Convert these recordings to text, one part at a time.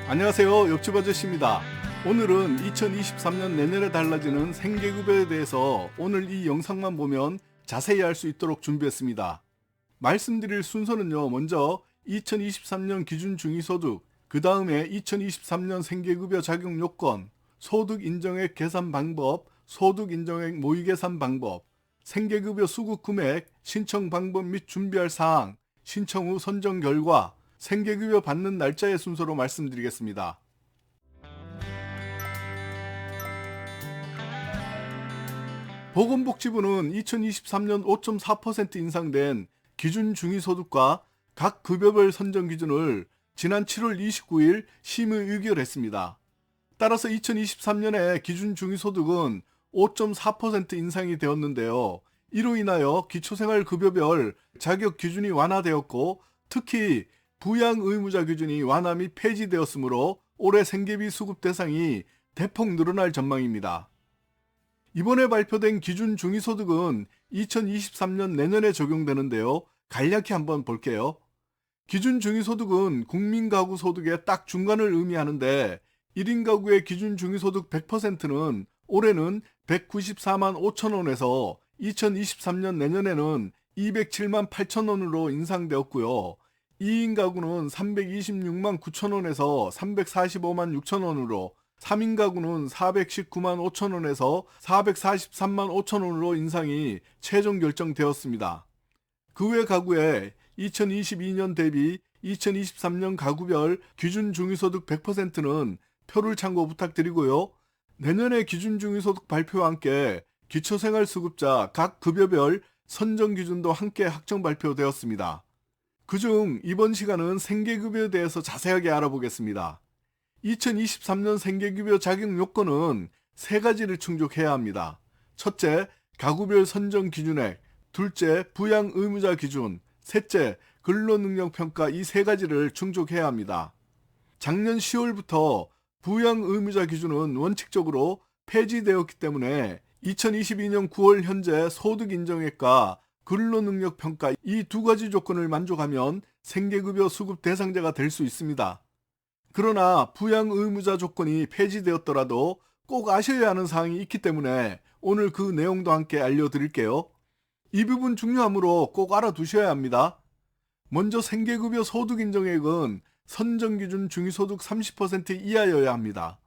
안녕하세요. 옆집 아저씨입니다. 오늘은 2023년 내년에 달라지는 생계급여에 대해서 오늘 이 영상만 보면 자세히 알 수 있도록 준비했습니다. 말씀드릴 순서는요. 먼저 2023년 기준 중위소득, 그 다음에 2023년 생계급여 적용 요건, 소득 인정액 계산 방법, 소득 인정액 모의 계산 방법, 생계급여 수급 금액, 신청 방법 및 준비할 사항, 신청 후 선정 결과, 생계급여 받는 날짜의 순서로 말씀드리겠습니다. 보건복지부는 2023년 5.4% 인상된 기준 중위소득과 각 급여별 선정 기준을 지난 7월 29일 심의 의결했습니다. 따라서 2023년에 기준 중위소득은 5.4% 인상이 되었는데요. 이로 인하여 기초생활급여별 자격 기준이 완화되었고 특히 부양의무자 기준이 완화 및 폐지되었으므로 올해 생계비 수급 대상이 대폭 늘어날 전망입니다. 이번에 발표된 기준 중위소득은 2023년 내년에 적용되는데요. 간략히 한번 볼게요. 기준 중위소득은 국민가구 소득의 딱 중간을 의미하는데 1인 가구의 기준 중위소득 100%는 올해는 194만 5천 원에서 2023년 내년에는 207만 8천 원으로 인상되었고요. 2인 가구는 326만 9천 원에서 345만 6천 원으로, 3인 가구는 419만 5천 원에서 443만 5천 원으로 인상이 최종 결정되었습니다. 그 외 가구의 2022년 대비 2023년 가구별 기준 중위소득 100%는 표를 참고 부탁드리고요. 내년에 기준 중위소득 발표와 함께 기초생활수급자 각 급여별 선정 기준도 함께 확정 발표되었습니다. 그중 이번 시간은 생계급여에 대해서 자세하게 알아보겠습니다. 2023년 생계급여 자격 요건은 세 가지를 충족해야 합니다. 첫째, 가구별 선정 기준액, 둘째, 부양의무자 기준, 셋째, 근로능력평가 이 세 가지를 충족해야 합니다. 작년 10월부터 부양의무자 기준은 원칙적으로 폐지되었기 때문에 2022년 9월 현재 소득인정액과 근로능력평가 이 두 가지 조건을 만족하면 생계급여 수급 대상자가 될 수 있습니다. 그러나 부양의무자 조건이 폐지되었더라도 꼭 아셔야 하는 사항이 있기 때문에 오늘 그 내용도 함께 알려드릴게요. 이 부분 중요하므로 꼭 알아두셔야 합니다. 먼저 생계급여 소득인정액은 선정기준 중위소득 30% 이하여야 합니다.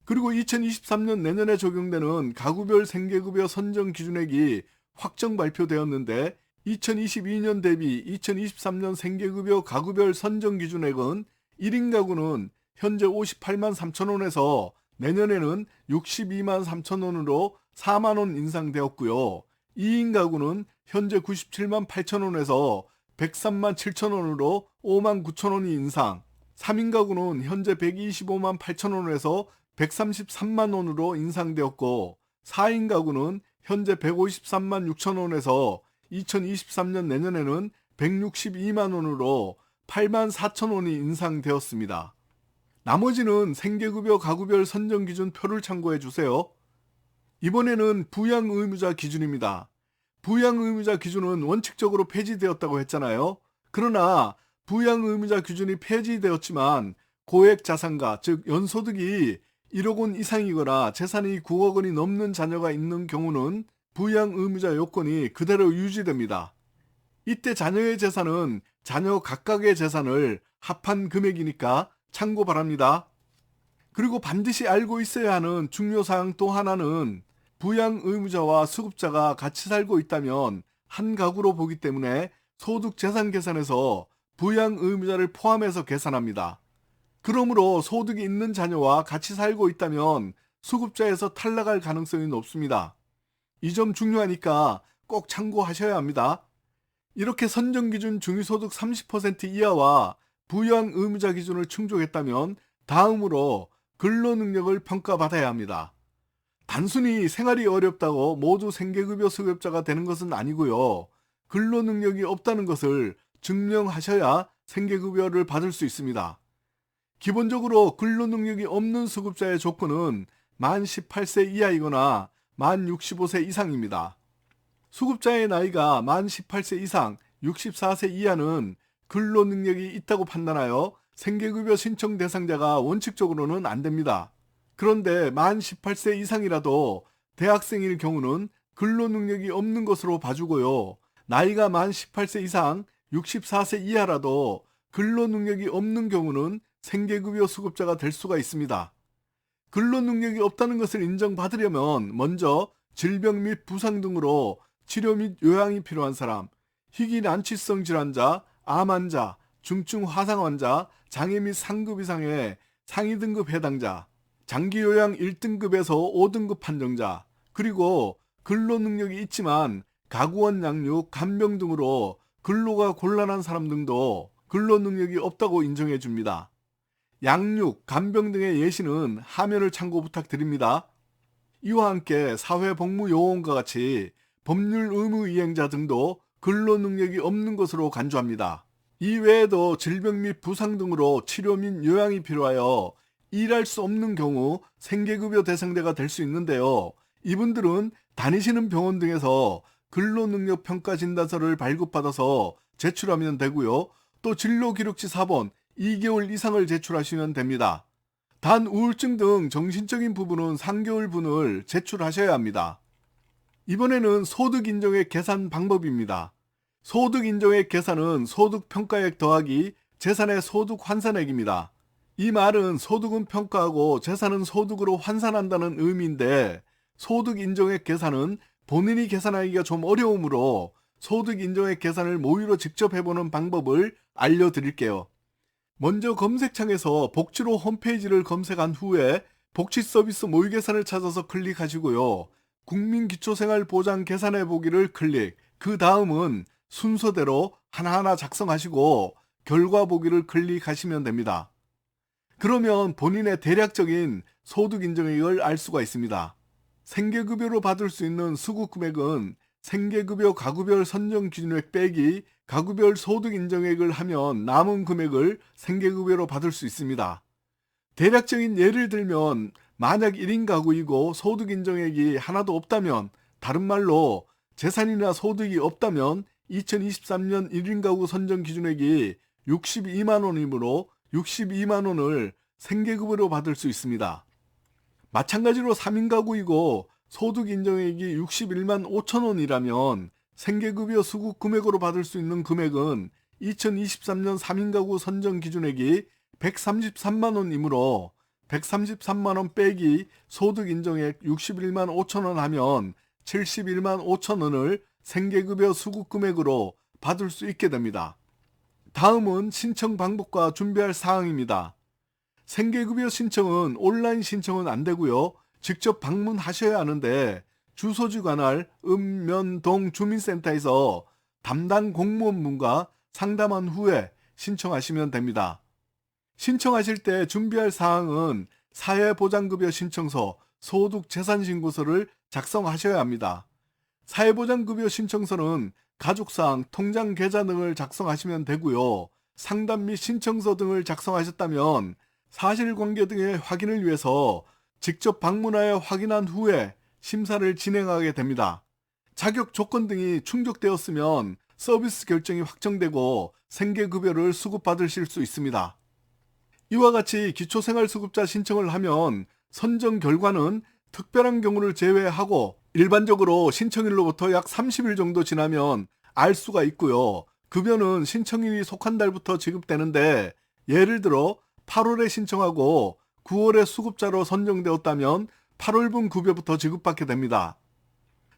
그리고 2023년 내년에 적용되는 가구별 생계급여 선정기준액이 확정 발표되었는데 2022년 대비 2023년 생계급여 가구별 선정기준액은 1인 가구는 현재 58만 3천 원에서 내년에는 62만 3천 원으로 4만 원 인상되었고요. 2인 가구는 현재 97만 8천 원에서 103만 7천 원으로 5만 9천 원이 인상, 3인 가구는 현재 125만 8천 원에서 133만 원으로 인상되었고 4인 가구는 현재 153만 6천 원에서 2023년 내년에는 162만 원으로 8만 4천 원이 인상되었습니다. 나머지는 생계급여 가구별 선정기준 표를 참고해 주세요. 이번에는 부양의무자 기준입니다. 부양의무자 기준은 원칙적으로 폐지되었다고 했잖아요. 그러나 부양의무자 기준이 폐지되었지만 고액자산가, 즉 연소득이 1억 원 이상이거나 재산이 9억 원이 넘는 자녀가 있는 경우는 부양의무자 요건이 그대로 유지됩니다. 이때 자녀의 재산은 자녀 각각의 재산을 합한 금액이니까 참고 바랍니다. 그리고 반드시 알고 있어야 하는 중요사항 또 하나는 부양의무자와 수급자가 같이 살고 있다면 한 가구로 보기 때문에 소득재산 계산에서 부양의무자를 포함해서 계산합니다. 그러므로 소득이 있는 자녀와 같이 살고 있다면 수급자에서 탈락할 가능성이 높습니다. 이 점 중요하니까 꼭 참고하셔야 합니다. 이렇게 선정기준 중위소득 30% 이하와 부양의무자 기준을 충족했다면 다음으로 근로능력을 평가받아야 합니다. 단순히 생활이 어렵다고 모두 생계급여 수급자가 되는 것은 아니고요. 근로능력이 없다는 것을 증명하셔야 생계급여를 받을 수 있습니다. 기본적으로 근로능력이 없는 수급자의 조건은 만 18세 이하이거나 만 65세 이상입니다. 수급자의 나이가 만 18세 이상, 64세 이하는 근로능력이 있다고 판단하여 생계급여 신청 대상자가 원칙적으로는 안 됩니다. 그런데 만 18세 이상이라도 대학생일 경우는 근로능력이 없는 것으로 봐주고요. 나이가 만 18세 이상 64세 이하라도 근로능력이 없는 경우는 생계급여 수급자가 될 수가 있습니다. 근로능력이 없다는 것을 인정받으려면 먼저 질병 및 부상 등으로 치료 및 요양이 필요한 사람, 희귀난치성 질환자, 암 환자, 중증 화상 환자, 장애 및 상급 이상의 상위 등급 해당자, 장기요양 1등급에서 5등급 판정자, 그리고 근로능력이 있지만 가구원 양육, 간병 등으로 근로가 곤란한 사람 등도 근로능력이 없다고 인정해 줍니다. 양육, 간병 등의 예시는 화면을 참고 부탁드립니다. 이와 함께 사회복무요원과 같이 법률 의무 이행자 등도 근로능력이 없는 것으로 간주합니다. 이 외에도 질병 및 부상 등으로 치료 및 요양이 필요하여 일할 수 없는 경우 생계급여 대상자가 될 수 있는데요. 이분들은 다니시는 병원 등에서 근로능력 평가 진단서를 발급받아서 제출하면 되고요. 또 진로기록지 4번 2개월 이상을 제출하시면 됩니다. 단 우울증 등 정신적인 부분은 3개월분을 제출하셔야 합니다. 이번에는 소득인정액 계산 방법입니다. 소득인정액 계산은 소득평가액 더하기 재산의 소득 환산액입니다. 이 말은 소득은 평가하고 재산은 소득으로 환산한다는 의미인데, 소득인정액 계산은 본인이 계산하기가 좀 어려우므로 소득인정액 계산을 모의로 직접 해보는 방법을 알려드릴게요. 먼저 검색창에서 복지로 홈페이지를 검색한 후에 복지서비스 모의계산을 찾아서 클릭하시고요. 국민기초생활보장 계산해보기를 클릭, 그 다음은 순서대로 하나하나 작성하시고 결과 보기를 클릭하시면 됩니다. 그러면 본인의 대략적인 소득인정액을 알 수가 있습니다. 생계급여로 받을 수 있는 수급금액은 생계급여 가구별 선정기준액 빼기 가구별 소득인정액을 하면 남은 금액을 생계급여로 받을 수 있습니다. 대략적인 예를 들면 만약 1인 가구이고 소득인정액이 하나도 없다면, 다른 말로 재산이나 소득이 없다면 2023년 1인 가구 선정기준액이 62만원이므로 62만원을 생계급여로 받을 수 있습니다. 마찬가지로 3인 가구이고 소득인정액이 61만 5천원이라면 생계급여 수급 금액으로 받을 수 있는 금액은 2023년 3인 가구 선정기준액이 133만원이므로 133만원 빼기 소득인정액 61만 5천원 하면 71만 5천원을 생계급여 수급 금액으로 받을 수 있게 됩니다. 다음은 신청 방법과 준비할 사항입니다. 생계급여 신청은 온라인 신청은 안 되고요. 직접 방문하셔야 하는데 주소지 관할 읍면동 주민센터에서 담당 공무원분과 상담한 후에 신청하시면 됩니다. 신청하실 때 준비할 사항은 사회보장급여 신청서, 소득재산신고서를 작성하셔야 합니다. 사회보장급여 신청서는 가족사항, 통장 계좌 등을 작성하시면 되고요. 상담 및 신청서 등을 작성하셨다면 사실관계 등의 확인을 위해서 직접 방문하여 확인한 후에 심사를 진행하게 됩니다. 자격 조건 등이 충족되었으면 서비스 결정이 확정되고 생계급여를 수급받으실 수 있습니다. 이와 같이 기초생활수급자 신청을 하면 선정 결과는 특별한 경우를 제외하고 일반적으로 신청일로부터 약 30일 정도 지나면 알 수가 있고요. 급여는 신청일이 속한 달부터 지급되는데, 예를 들어 8월에 신청하고 9월에 수급자로 선정되었다면 8월분 급여부터 지급받게 됩니다.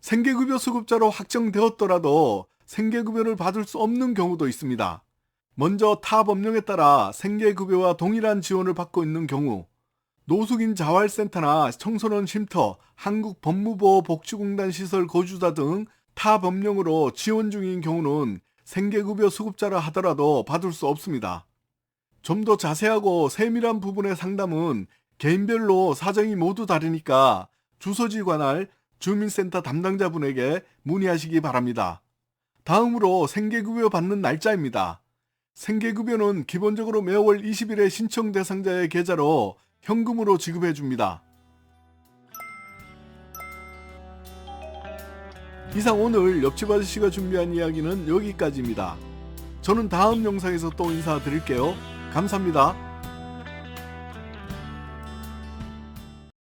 생계급여 수급자로 확정되었더라도 생계급여를 받을 수 없는 경우도 있습니다. 먼저 타 법령에 따라 생계급여와 동일한 지원을 받고 있는 경우, 노숙인 자활센터나 청소년 쉼터, 한국법무보호복지공단 시설 거주자 등 타 법령으로 지원 중인 경우는 생계급여 수급자라 하더라도 받을 수 없습니다. 좀 더 자세하고 세밀한 부분의 상담은 개인별로 사정이 모두 다르니까 주소지 관할 주민센터 담당자분에게 문의하시기 바랍니다. 다음으로 생계급여 받는 날짜입니다. 생계급여는 기본적으로 매월 20일에 신청 대상자의 계좌로 현금으로 지급해 줍니다. 이상 오늘 옆집 아저씨가 준비한 이야기는 여기까지입니다. 저는 다음 영상에서 또 인사드릴게요. 감사합니다.